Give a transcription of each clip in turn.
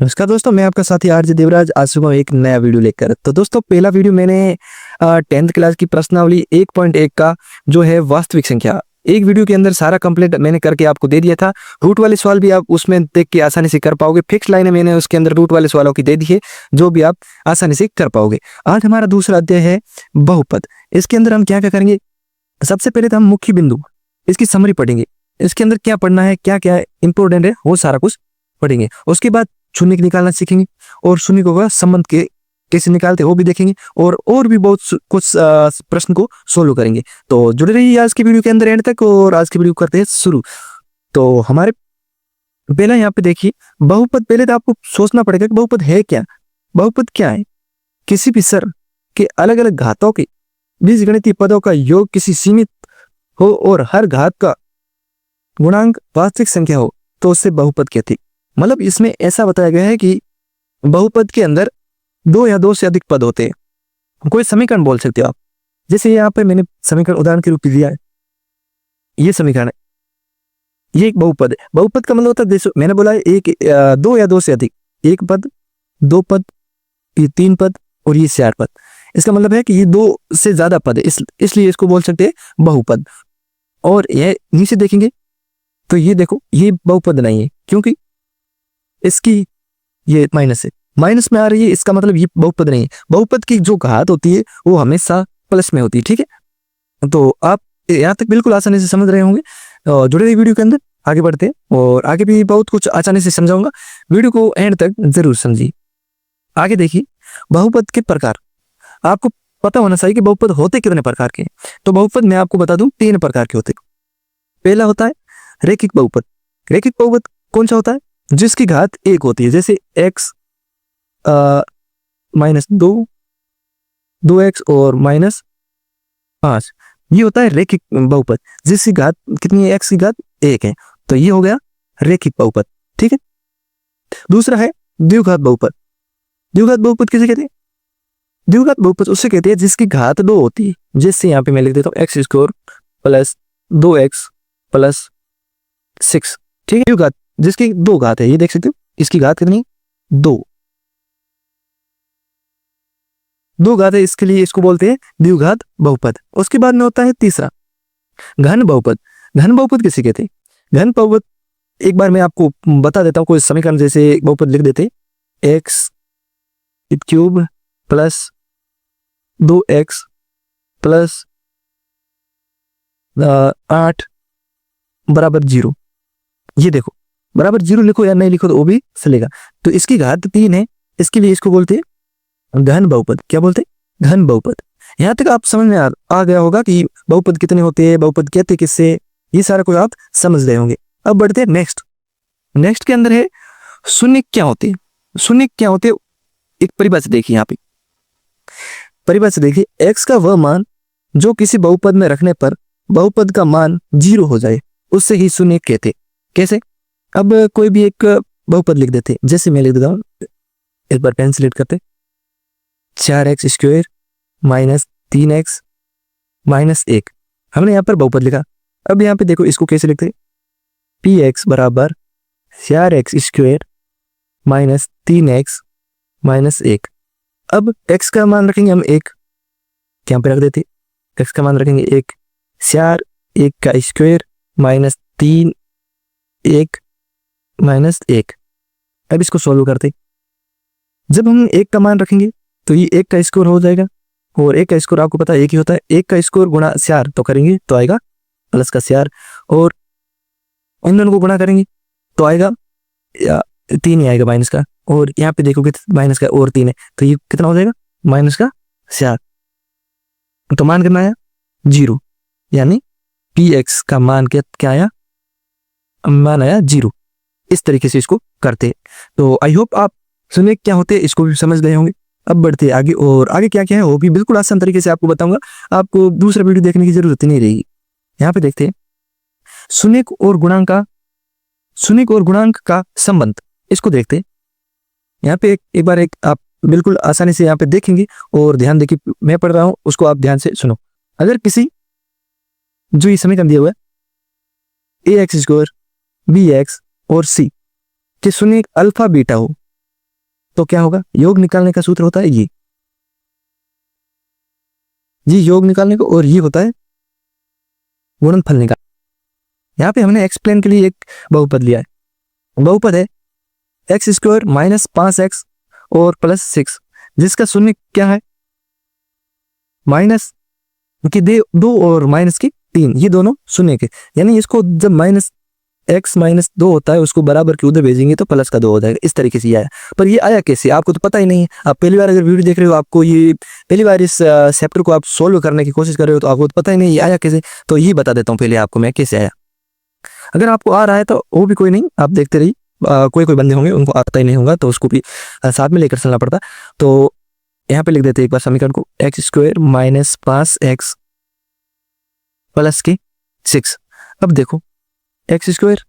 नमस्कार दोस्तों, मैं आपका साथी आरजे देवराज आज सुबह एक नया वीडियो लेकर। तो दोस्तों, पहला वीडियो मैंने 10th क्लास की प्रश्नावली 1.1 का जो है वास्तविक संख्या, एक वीडियो के अंदर सारा कंप्लीट मैंने करके आपको दे दिया था। रूट वाले सवाल भी आप उसमें देख के आसानी से कर पाओगे। फिक्स लाइनें मैंने उसके अंदर रूट वाले सवालों की दे दी है, जो भी आप आसानी से कर पाओगे। आज हमारा दूसरा अध्याय है बहुपद। इसके अंदर हम क्या क्या करेंगे? सबसे पहले तो हम मुख्य बिंदु, इसकी समरी पढ़ेंगे। इसके अंदर क्या पढ़ना है, क्या क्या इंपॉर्टेंट है, वो सारा कुछ पढ़ेंगे। उसके बाद शून्य निकालना सीखेंगे और शून्य का संबंध के कैसे निकालते वो भी देखेंगे, और भी बहुत कुछ प्रश्न को सोल्व करेंगे। तो जुड़े रहिए आज की वीडियो के अंदर एंड तक, और आज की वीडियो करते हैं शुरू। तो हमारे पहला यहाँ पे देखिए बहुपद। पहले तो आपको सोचना पड़ेगा कि बहुपद है क्या। बहुपद क्या है? किसी भी सर के अलग अलग घातों के बीजगणितीय पदों का योग किसी सीमित हो और हर घात का गुणांक वास्तविक संख्या हो तो उससे बहुपद कहते। मतलब इसमें ऐसा बताया गया है कि बहुपद के अंदर दो या दो से अधिक पद होते हैं। कोई समीकरण बोल सकते हो आप। जैसे यहाँ पे मैंने समीकरण उदाहरण के रूप में दिया है, ये समीकरण है, ये एक बहुपद है। बहुपद का मतलब होता है, जैसे मैंने बोला है एक दो या दो से अधिक, एक पद, दो पद, ये तीन पद और ये चार पद। इसका मतलब है कि ये दो से ज्यादा पद है, इसलिए इसको बोल सकते हैं बहुपद। और ये नीचे देखेंगे तो ये देखो, ये बहुपद नहीं है क्योंकि इसकी ये माइनस है, माइनस में आ रही है, इसका मतलब ये बहुपद नहीं है। बहुपद की जो घात होती है वो हमेशा प्लस में होती है, ठीक है। तो आप यहाँ तक बिल्कुल आसानी से समझ रहे होंगे। जुड़े रहिए वीडियो के अंदर, आगे बढ़ते हैं और आगे भी बहुत कुछ आसानी से समझाऊंगा। वीडियो को एंड तक जरूर समझिए। आगे देखिए बहुपद के प्रकार। आपको पता होना चाहिए कि बहुपद होते कितने प्रकार के हैं। तो बहुपद मैं आपको बता दूं, तीन प्रकार के होते हैं। पहला होता है रैखिक बहुपद। रैखिक बहुपद कौन सा होता है? जिसकी घात एक होती है, जैसे x -2, 2x और -5। ये होता है रैखिक बहुपद, जिसकी घात कितनी है? x की घात एक है। तो ये हो गया रैखिक बहुपद, ठीक है। दूसरा है द्विघात बहुपद। द्विघात बहुपद किसे कहते हैं? द्विघात बहुपद उससे कहते हैं जिसकी घात दो होती है। जैसे यहाँ पे मैं लिख देता हूँ x² + 2x + 6, ठीक है। द्विघात जिसकी दो घात है, ये देख सकते हो, इसकी घात कितनी? दो घात है, इसके लिए इसको बोलते हैं द्विघात बहुपद। उसके बाद में होता है तीसरा घन बहुपद। घन बहुपद किसे कहते हैं? घन बहुपद एक बार मैं आपको बता देता हूँ। कोई समीकरण जैसे बहुपद लिख देते, x³ + 2x + 8 = 0। ये देखो, बराबर 0 लिखो या नहीं लिखो तो वो भी चलेगा। तो इसकी घात 3 है, इसके लिए इसको बोलते हैं घन बहुपद। क्या बोलते हैं? घन बहुपद। यहां तक आप समझ में आ गया होगा कि बहुपद कितने होते हैं, बहुपद कहते किससे, ये सारा कुछ आप समझ रहे होंगे। अब बढ़ते हैं नेक्स्ट। नेक्स्ट के अंदर है शून्य क्या होते हैं। शून्य क्या होते हैं, एक परिभाषा देखिए। यहाँ पे परिभाषा देखिए, x का वह मान जो किसी बहुपद में रखने पर बहुपद का मान 0 हो जाए उससे ही शून्य कहते। कैसे? अब कोई भी एक बहुपद लिख देते, जैसे मैं लिख देता हूँ, एक बार पेन सिलेक्ट करते, 4x² - 3x - 1। हमने यहाँ पर बहुपद लिखा। अब यहाँ पे देखो, इसको कैसे लिखते? px = 4x² - 3x - 1। अब x का मान रखेंगे हम 1, यहाँ पे रख देते, x का मान रखेंगे 1, 4 1 का स्क्वायर -3 1 -1। अब इसको सोल्व करते, जब हम 1 का मान रखेंगे तो ये 1 का स्क्वायर हो जाएगा, और 1 का स्क्वायर आपको पता है 1 ही होता है। 1 का स्क्वायर गुणा 4 तो करेंगे तो आएगा प्लस का 4, और इन दोनों को गुणा करेंगे तो आएगा 3 ही आएगा माइनस का। और यहाँ पे देखोगे माइनस का और 3 है, तो ये कितना हो जाएगा? -4। तो मान कितना आया? 0, यानी px का मान क्या आया? मान आया 0। इस तरीके से इसको करते। तो आई होप आप सुनिए क्या होते हैं इसको भी समझ गए होंगे। अब बढ़ते हैं आगे, और आगे क्या क्या है वो भी बिल्कुल आसान तरीके से आपको बताऊंगा। आपको दूसरा वीडियो देखने की जरूरत ही नहीं रहेगी। यहाँ पे देखते हैं शून्य और गुणांक का संबंध, इसको देखते हैं। यहाँ पे एक बार आप बिल्कुल आसानी से यहाँ पे देखेंगे, और ध्यान देखिए, मैं पढ़ रहा हूँ उसको आप ध्यान से सुनो। अगर किसी, जो ये समीकरण दिया हुआ है ax² bx और c के शून्य अल्फा बीटा हो, तो क्या होगा, योग निकालने का सूत्र होता है ये योग निकालने को, और ये होता है गुणनफल निकाल। यहाँ पे हमने एक्सप्लेन के लिए एक बहुपद लिया है। बहुपद है एक्स स्क्वायर माइनस 5x और प्लस 6, जिसका शून्य क्या है, माइनस की 2 और माइनस की 3, ये दोनों शून्य के, यानी इसको जब माइनस x माइनस 2 होता है उसको बराबर के उधर भेजेंगे तो प्लस का 2 हो जाएगा। इस तरीके से ये आया। पर ये आया कैसे आपको तो पता ही नहीं है। आप पहली बार अगर वीडियो देख रहे हो, आपको ये पहली बार इस चैप्टर को आप सोल्व करने की कोशिश कर रहे हो, तो आपको तो पता ही नहीं ये आया कैसे। तो ये बता देता हूँ पहले आपको मैं कैसे आया। अगर आपको आ रहा है तो वो भी कोई नहीं, आप देखते रहिए। कोई बंदे होंगे उनको आता ही नहीं होगा, तो उसको भी साथ में लेकर चलना पड़ता। तो यहाँ पे लिख देते एक बार समीकरण को, x square minus 5x plus के 6। अब देखो एक्स स्क्वायर,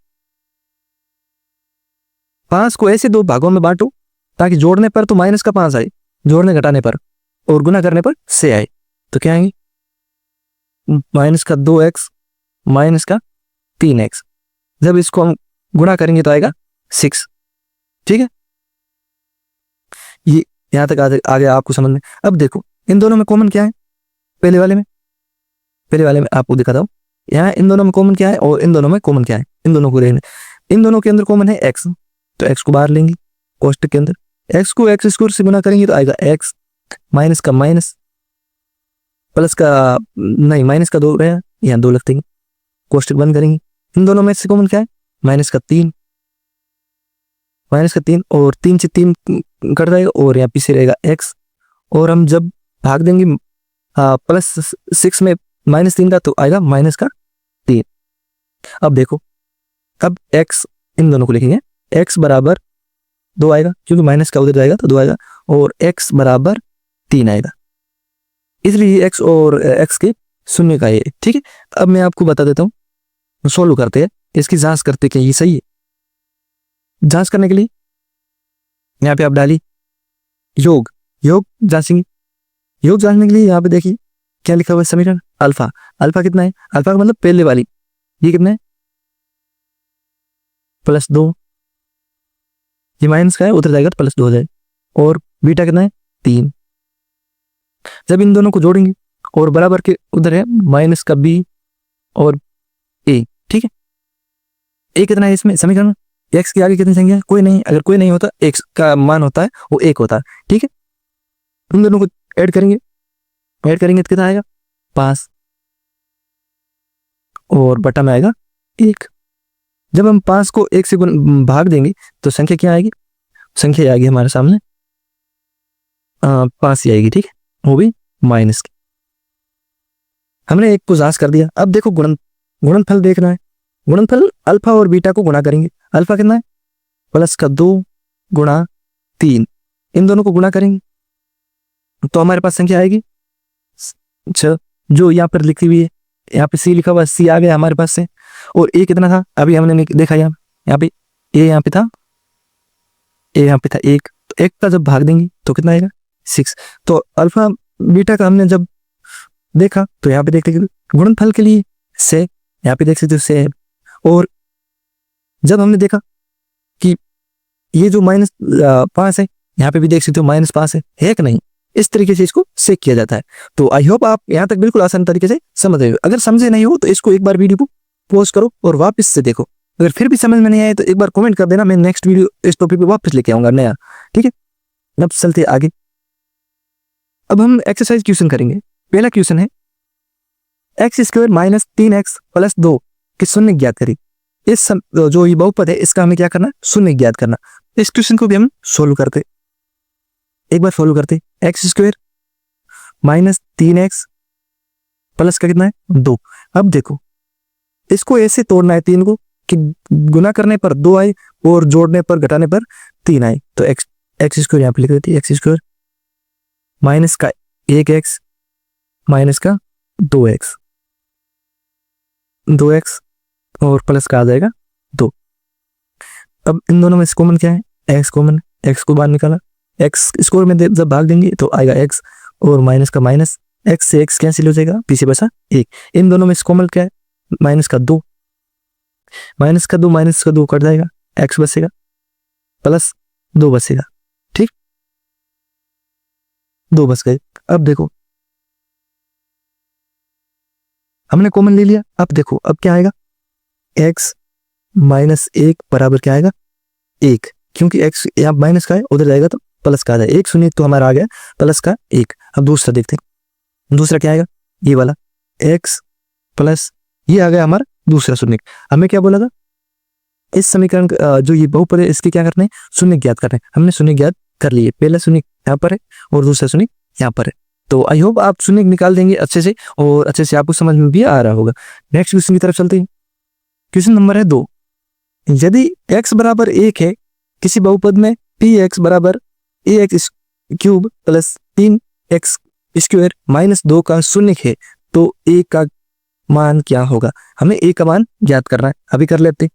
5 को ऐसे 2 भागों में बांटो ताकि जोड़ने पर तो माइनस का 5 आए, जोड़ने घटाने पर और गुना करने पर से आए। तो क्या आएंगे, माइनस का 2x माइनस का 3x। जब इसको हम गुणा करेंगे तो आएगा 6। ठीक है, ये यहां तक आगे आपको समझ में। अब देखो इन दोनों में कॉमन क्या है, पहले वाले में आपको दिखाता हूं। यहाँ इन दोनों में कॉमन क्या है और इन दोनों में कॉमन क्या है, इन दोनों को लेने। इन दोनों के अंदर कॉमन है x, तो x को बाहर लेंगे कोष्टक के अंदर। x को x स्क्वायर से गुना करेंगे तो आएगा x, माइनस का माइनस, प्लस का नहीं, माइनस का 2 है, यहाँ 2 लिख देंगे, कोष्टक बंद करेंगे। इन दोनों में से कॉमन क्या है, माइनस का 3 और 3 से 3 कट जाएगा और यहाँ पीछे रहेगा x। और हम जब भाग देंगे प्लस 6 में माइनस 3 का, तो आएगा माइनस का 3। अब देखो, अब x इन दोनों को लिखेंगे, x बराबर 2 आएगा क्योंकि माइनस का उधर जाएगा तो 2 आएगा, और x बराबर 3 आएगा, इसलिए x और x के शून्य का ये। ठीक है, अब मैं आपको बता देता हूँ, सोल्व करते हैं, इसकी जांच करते कि ये सही है। जांच करने के लिए यहाँ पे आप डालिए योग जांचेंगे। योग जांचने के लिए यहाँ पे देखिए क्या लिखा हुआ है, समीकरण अल्फा। अल्फा कितना है, अल्फा का मतलब पहले वाली, ये कितना है +2, ये माइनस का है उधर जाएगा तो +2 हो जाएगा। और बीटा कितना है 3। जब इन दोनों को जोड़ेंगे और बराबर के उधर है माइनस का b और a। ठीक है, a कितना है इसमें समीकरण में, x के आगे कितनी संख्या है, कोई नहीं। अगर कोई नहीं होता, x का मान होता है वो 1 होता है। ठीक है, इन दोनों को ऐड करेंगे तो कितना आएगा 5 और बटा में आएगा 1। जब हम 5 को 1 से भाग देंगे तो संख्या क्या आएगी, संख्या आएगी हमारे सामने 5 ही आएगी। ठीक है, वो भी माइनस की। हमने एक को जांच कर दिया। अब देखो गुणनफल देखना है। गुणनफल अल्फा और बीटा को गुणा करेंगे। अल्फा कितना है प्लस का 2 गुणा 3, इन दोनों को गुणा करेंगे तो हमारे पास संख्या आएगी 6, जो यहाँ पर लिखी हुई है। यहाँ पे c लिखा हुआ, c आ गया हमारे पास से। और a कितना था अभी हमने देखा, यहाँ पे a यहाँ पे था, a यहाँ पे था 1, तो 1 का जब भाग देंगे तो कितना आएगा 6। तो अल्फा बीटा का हमने जब देखा तो यहाँ पे देखते गुणनफल के लिए से, यहाँ पे देख सकते हो से है। और जब हमने देखा कि ये जो -5 है, यहाँ पे भी देख सकते हो -5 है कि नहीं, इस तरीके से इसको चेक किया जाता है। तो आई होप आप यहाँ तक बिल्कुल आसान तरीके से समझ रहे हो। अगर समझे नहीं हो तो इसको एक बार वीडियो को पॉज करो और वापस से देखो। अगर फिर भी समझ में नहीं आए तो एक बार कमेंट कर देना, मैं नेक्स्ट वीडियो इस टॉपिक पे वापस लेके आऊंगा नया। ठीक है, अब चलते आगे। अब हम एक्सरसाइज क्वेश्चन करेंगे। पहला क्वेश्चन है x² - 3x + 2 के शून्य ज्ञात करें। इस जो ये बहुपद है इसका हमें क्या करना, शून्य ज्ञात करना। इस क्वेश्चन को भी हम सोल्व करते, एक बार सोल्व करते। x² - 3x प्लस का कितना है 2। अब देखो इसको ऐसे तोड़ना है 3 को कि गुना करने पर 2 आए और जोड़ने पर घटाने पर 3 आए। तो x² यहाँ पे लिख देती है, x² माइनस का 1x माइनस का 2x और प्लस का आ जाएगा 2। अब इन दोनों में से कॉमन क्या है, x कॉमन, x को बाहर निकाला, x स्क्वायर में जब भाग देंगे तो आएगा x और माइनस का माइनस, x से x कैंसिल हो जाएगा, पीछे बचा 1। इन दोनों में से कॉमन क्या है, माइनस का 2 कट जाएगा, x बचेगा प्लस 2 बचेगा। ठीक, 2 बच गए। अब देखो हमने कॉमन ले लिया, अब देखो अब क्या आएगा, x माइनस 1 बराबर क्या आएगा 1, क्योंकि x यहाँ माइनस का है, उधर जाएगा तो प्लस का आ जाएगा। 1 शून्य तो हमारा आ गया प्लस का 1। अब दूसरा देखते हैं, दूसरा क्या आएगा, ये वाला x प्लस ये आ गया हमारा दूसरा शून्य। हमें क्या बोला था, इस समीकरण जो ये बहुपद है इसके क्या करने हैं, शून्य ज्ञात करने हैं। हमने शून्य ज्ञात कर लिए, पहला शून्य यहाँ पर है और दूसरा शून्य यहाँ पर है। तो आई होप आप शून्य निकाल देंगे अच्छे से, और अच्छे से आपको समझ में भी आ रहा होगा। नेक्स्ट क्वेश्चन की तरफ चलते हैं। क्वेश्चन नंबर है 2। यदि x बराबर 1 है किसी बहुपद में px बराबर ax cube plus 3x square minus 2 का शून्य है, तो a का मान क्या होगा। हमें a का मान ज्ञात करना है, अभी कर लेते।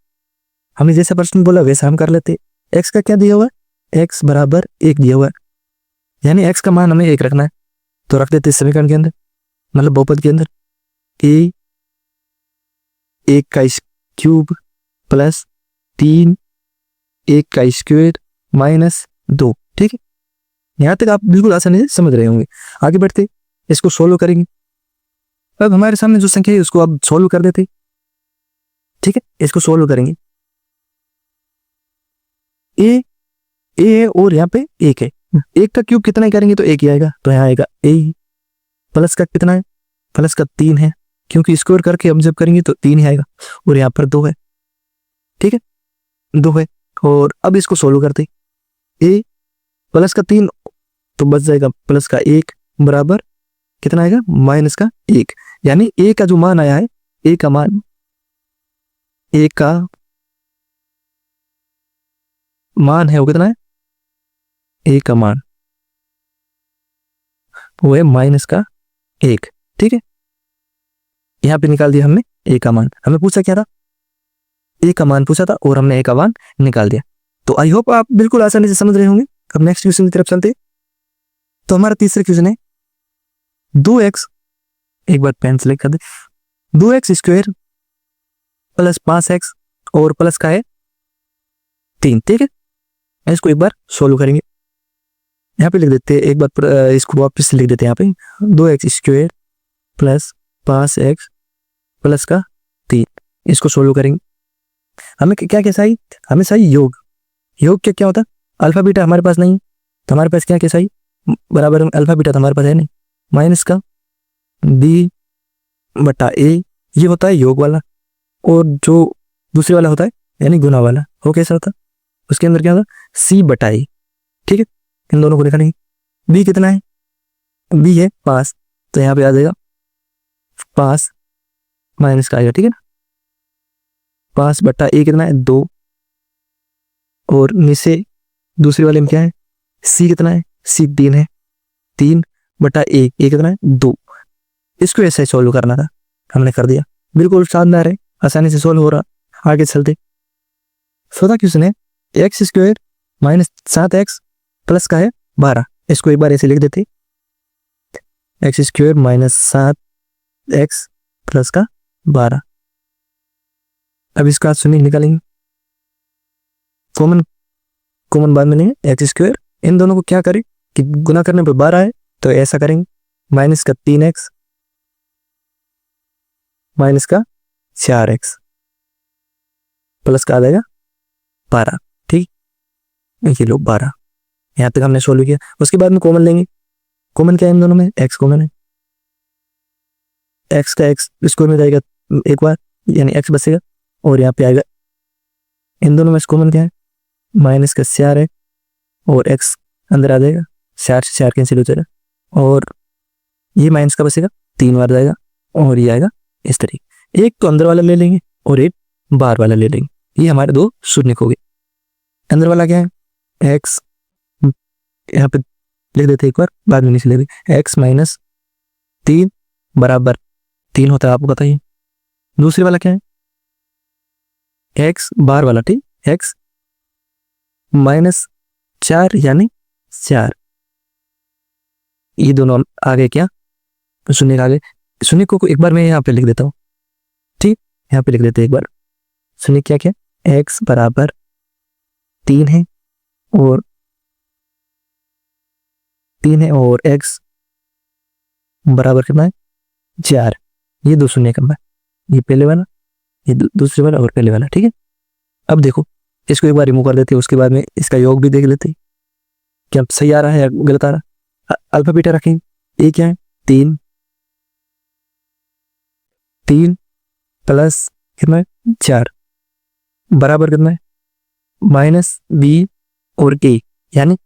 हमने जैसा प्रश्न बोला वैसा हम कर लेते। x का क्या दिया हुआ है, x बराबर 1 दिया हुआ है, यानी x का मान हमें 1 रखना है। तो रख देते समीकरण के अंदर, मतलब बहुपद के अंदर, a 1 का क्यूब प्लस 3 1 का स्क्वायर माइनस 2। ठीक है, यहां तक आप बिल्कुल आसानी से समझ रहे होंगे। आगे बढ़ते, इसको सोल्व करेंगे। अब हमारे सामने जो संख्या है उसको अब सोल्व कर देते। ठीक है, इसको सोल्व करेंगे। ए है और यहाँ पे 1 है, 1 का क्यूब कितना ही करेंगे तो 1 ही आएगा, तो यहाँ आएगा a। प्लस का कितना है, प्लस का 3 है, क्योंकि स्क्वायर करके हम जब करेंगे तो 3 ही आएगा, और यहाँ पर 2 है। ठीक है, 2 है, और अब इसको सोल्व करते। a प्लस का 3 तो बच जाएगा प्लस का 1 बराबर कितना आएगा, माइनस का 1। यानी a का जो मान आया है, a का मान है वो कितना है, a का मान वो है माइनस का 1। ठीक है, यहां पे निकाल दिया हमने a का मान। हमें पूछा क्या था, a का मान पूछा था और हमने a का मान निकाल दिया। तो आई होप आप बिल्कुल आसानी से समझ रहे होंगे। अब नेक्स्ट क्वेश्चन की तरफ चलते। तो हमारा तीसरा क्वेश्चन है 2x, एक बार पेन सेलेक्ट कर दे, 2x स्क्वायर प्लस 5x और प्लस का है 3। ठीक है, इसको एक बार सोल्व करेंगे। यहाँ पे लिख देते हैं एक बार, इसको वापस लिख देते हैं यहाँ पे, 2x square plus 5x plus का 3। इसको सोल्व करेंगे। हमें क्या क्या चाहिए, हमें चाहिए योग। योग क्या क्या होता है, अल्फा बीटा हमारे पास नहीं, तो हमारे पास क्या क्या चाहिए, बराबर अल्फा बीटा तो हमारे पास है नहीं, माइनस का b बटा a, ये होता है योग वाला। और जो दूसरे वाला होता है यानी गुना वाला, वो कैसा होता है, उसके अंदर क्या होता है c बटा a। ठीक है, इन दोनों को देखा नहीं। b कितना है, b है 5, तो यहाँ पे आ जाएगा 5 माइनस का आएगा। ठीक है ना, 5 बटा a कितना है 2, और नीचे दूसरे वाले में क्या है, c कितना है, c 3 है, 3 बटा a कितना है 2। इसको ऐसे सोल्व करना था, हमने कर दिया। बिल्कुल शानदार है, आसानी से सोल्व हो रहा। आगे चलते। चौथा क्वेश्चन है x square minus 7x plus का है 12। इसको एक बार ऐसे लिख देते, x square minus 7x plus का 12। अब इसका शून्य निकालेंगे, कॉमन बाद में लेंगे एक्स स्क्वायर। इन दोनों को क्या करें कि गुना करने पर 12 है, तो ऐसा करेंगे, माइनस का 3x माइनस का 4x प्लस का आ जाएगा 12। ठीक, ये लो 12। यहां तक हमने सोल्व किया। उसके बाद में कॉमन लेंगे। कॉमन क्या है इन दोनों में, x कॉमन है, x का x स्क्वायर में जाएगा एक बार, यानी x बचेगा, और यहाँ पे आएगा इन दोनों में कॉमन क्या है, माइनस का 4 है, और x अंदर आ जाएगा, 4 से 4 कैंसिल हो जाएगा, और ये माइनस का बचेगा 3 बार जाएगा, और ये आएगा इस तरीके। एक तो अंदर वाला ले लेंगे और एक बाहर वाला ले लेंगे। ये हमारे 2 शून्य हो गए। अंदर वाला क्या है, x यहाँ पे लिख देते एक बार, बाद में नीचे ले देंगे, x माइनस 3 बराबर 3 होता है, आपको बताइए। दूसरे वाला क्या है, x बाहर वाला, ठीक, x माइनस 4 यानी 4। ये दोनों आगे क्या, शून्य के आगे। शून्य को एक बार मैं यहाँ पे लिख देता हूँ, ठीक, यहाँ पे लिख देते एक बार। शून्य क्या क्या, x बराबर 3 है, और 3 है और x बराबर कितना है 4। ये दो शून्य कम है, ये पहले वाला, ये दूसरे वाला और पहले वाला। ठीक है, अब देखो इसको एक बार रिमूव कर देते हैं, उसके बाद में इसका योग भी देख लेते हैं क्या सही आ रहा है या गलत आ रहा है। अल्फा बीटा रखेंगे, ये क्या है 3 प्लस कितना है 4 बराबर कितना है -b और a, यानी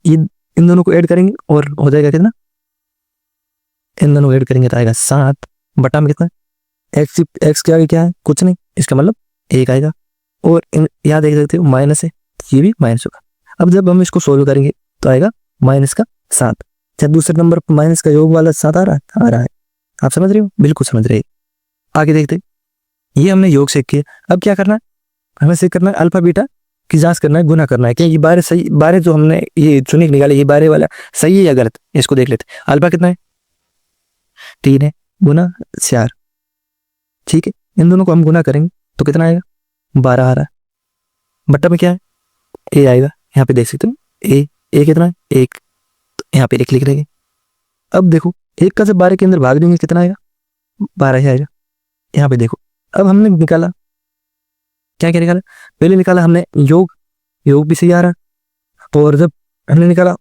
ये इन दोनों को ऐड करेंगे और हो जाएगा कितना, इन दोनों को ऐड करेंगे तो आएगा 7 बटा में कितना x के आगे क्या है कुछ नहीं, इसका मतलब 1 आएगा। और यहाँ देख सकते हो माइनस है, ये भी माइनस होगा। अब जब हम इसको सोल्व करेंगे तो आएगा -7। क्या दूसरे नंबर पर माइनस का योग वाला 7 आ रहा है। आप समझ रहे हो, बिल्कुल समझ रहे हो। आगे देखते, ये हमने योग सेक किया। अब क्या करना है, हमें सेक करना है अल्फा बीटा की जांच करना है, गुना करना है कि ये बारे सही, बारे जो हमने ये चुनिक निकाले ये बारे वाला सही है या गलत, इसको देख लेते। अल्फा कितना है 3 है गुना 4। ठीक है, इन दोनों को हम गुना करेंगे तो कितना आएगा 12 आ रहा है। बट्टा में क्या है ए आएगा, यहाँ पे देख सकते हो ए कितना है 1, तो यहाँ पे 1 लिख लेंगे। अब देखो 1 का जब 12 के अंदर भाग देंगे कितना आएगा 12 ही आएगा। यहाँ पे देखो अब हमने निकाला क्या क्या निकाला, पहले निकाला हमने योग भी सही आ रहा है, और जब हमने निकाला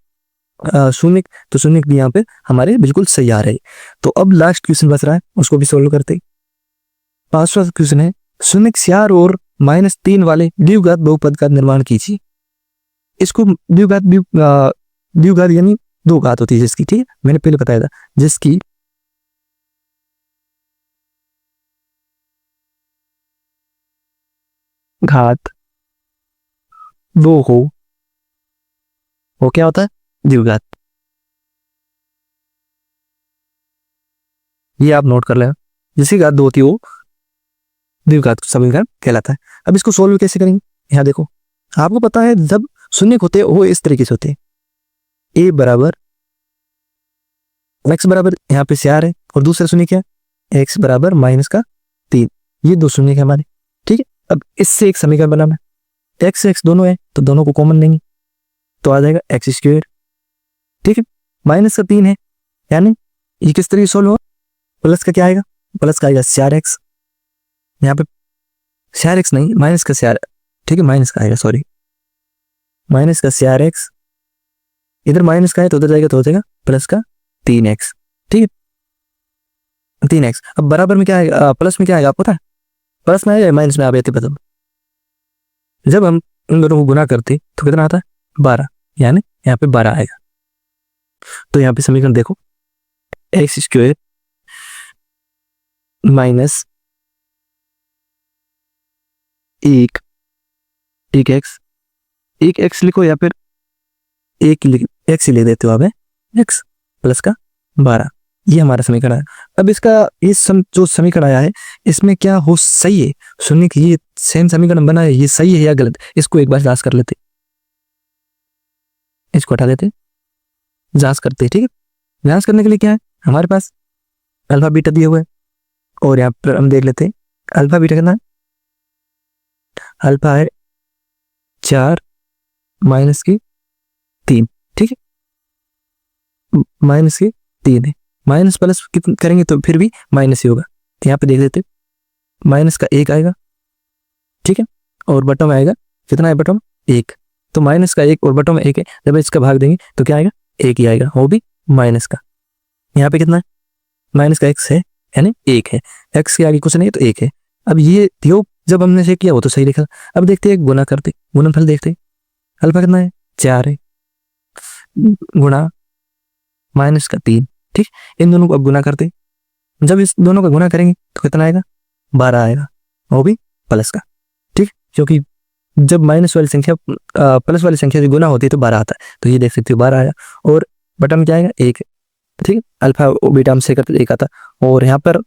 शून्य तो शून्य भी यहाँ पे हमारे बिल्कुल सही आ रहे। तो अब लास्ट क्वेश्चन बच रहा है, उसको भी सोल्व करते। 5वां क्वेश्चन है शून्य 4 और -3 वाले द्विघात बहुपद का निर्माण कीजिए। इसको द्विघात यानी 2 घात होती है जिसकी, ठीक है मैंने पहले बताया था, जिसकी घात 2 हो वो क्या होता है द्विघात। ये आप नोट कर लेना, जिसकी घात 2 होती है वो द्विघात समीकरण कहलाता है। अब इसको सोल्व कैसे करेंगे, यहाँ देखो आपको पता है जब शून्य होते हैं वो इस तरीके से होते हैं, a बराबर x बराबर यहाँ पे 4 है और दूसरा शून्य क्या है x बराबर -3। ये दो शून्य है हमारे, ठीक है। अब इससे एक समीकरण बनाना है, x दोनों है तो दोनों को कॉमन लेंगे तो आ जाएगा x², ठीक है। -3 है यानी ये किस तरीके सोल्व हो, प्लस का क्या आएगा, प्लस का आएगा 4x, यहाँ पे 4x नहीं माइनस का 4, ठीक है माइनस का आएगा, सॉरी माइनस का 4x, इधर माइनस का है तो उधर जाएगा तो हो जाएगा प्लस का 3x, ठीक है 3x। अब बराबर में क्या आएगा, प्लस में क्या आएगा आपको पता है, प्लस में आएगा माइनस में आप बता। जब हम इन दोनों को गुना करते तो कितना आता है 12, यानी यहाँ पे 12 आएगा। तो यहाँ पे समीकरण देखो x² माइनस 1x लिखो या फिर x ही ले देते हो आप, x प्लस का 12, ये हमारा समीकरण है। अब इसका जो समीकरण आया है इसमें क्या हो सही है, सुनने की ये सेम समीकरण बना है, ये सही है या गलत, इसको एक बार जांच कर लेते, इसको हटा देते, जांच करते, ठीक है। जांच करने के लिए क्या है हमारे पास अल्फा बीटा दिए हुए और यहाँ पर हम देख लेते हैं अल्फा बीटा कितना है, अल्फा है 4 -3, ठीक है -3 है, माइनस प्लस कितना करेंगे तो फिर भी माइनस ही होगा। तो यहाँ पे देख लेते माइनस का 1 आएगा, ठीक है, और बटन में आएगा कितना है, बटन 1, तो माइनस का 1 और बटन में 1 है, जब इसका भाग देंगे तो क्या आएगा 1 ही आएगा, वो भी माइनस का। यहाँ पे कितना है माइनस का x है यानी 1 है, x के आगे कुछ नहीं है तो 1 है। अब ये योग जब हमने से किया वो तो सही लिखा। अब देखते हैं गुना करते, गुणनफल देखते, अल्फा कितना है 4 है गुणा माइनस का 3, ठीक, इन दोनों को अब गुना करते, जब इस दोनों का गुना करेंगे तो कितना आएगा 12 आएगा, वो भी प्लस का, ठीक, क्योंकि जब माइनस वाली संख्या प्लस वाली संख्या से गुना होती है तो 12 आता है, तो ये देख सकते हो 12 आया, और बटन में क्या आएगा 1, ठीक है, अल्फा बीटा से करते 1 आता, और यहाँ पर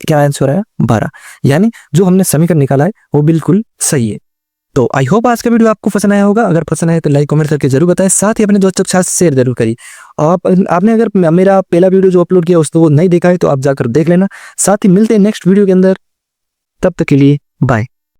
क्या आंसर आया 12, यानी जो हमने समीकरण निकाला है वो बिल्कुल सही है। तो आई होप आज का वीडियो आपको पसंद आया होगा, अगर पसंद आया तो लाइक कमेंट करके जरूर बताएं, साथ ही अपने दोस्तों के साथ शेयर जरूर करिए। आपने अगर मेरा पहला वीडियो जो अपलोड किया उसको नहीं देखा है तो आप जाकर देख लेना। साथ ही मिलते हैं नेक्स्ट वीडियो के अंदर, तब तक के लिए बाय।